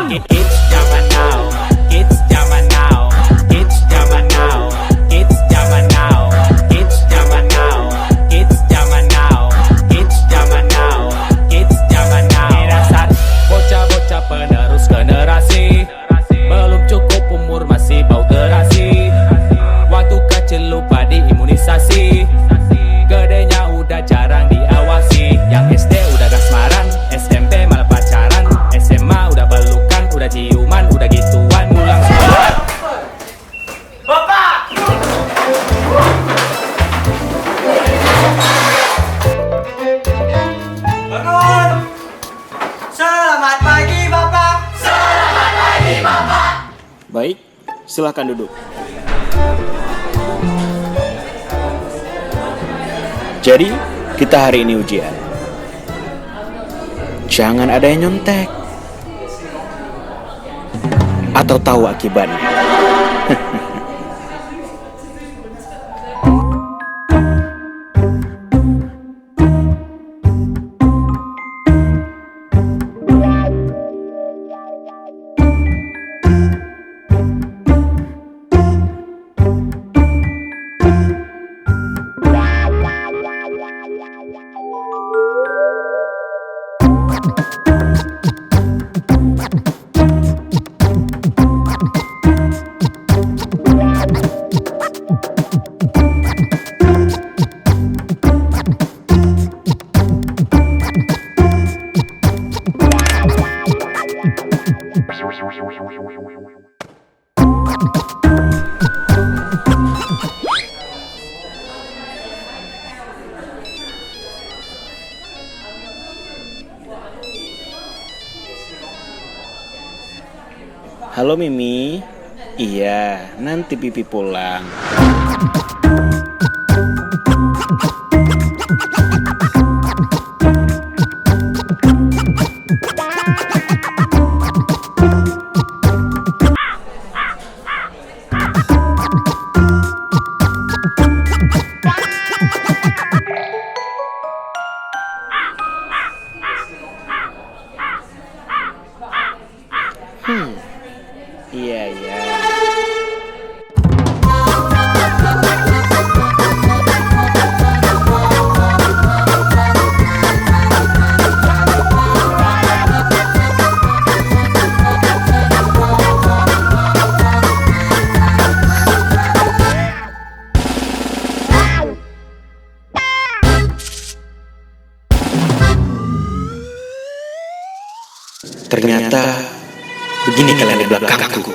Kids zaman now, kids zaman now, kids zaman now, kids zaman now, kids zaman now, kids zaman now, kids zaman now, kids zaman now. Dasar bocah-bocah penerus generasi, belum cukup umur masih bau terasi. Waktu kecil lupa diimunisasi, gedenya udah jarang diawasi. Yang SD udah kasmaran, SMP malah pacaran, SMA udah pelukan, udah ciuman, udah gituan. Pulang sekolah Bapak! Bangun! Selamat pagi, Bapak! Selamat pagi, Bapak! Baik, silahkan duduk. Jadi, kita hari ini ujian. Jangan ada yang nyontek atau tahu akibatnya. Halo Mimi. Iya, nanti Pipi pulang. Iya, iya. Ternyata begini kalian di belakangku.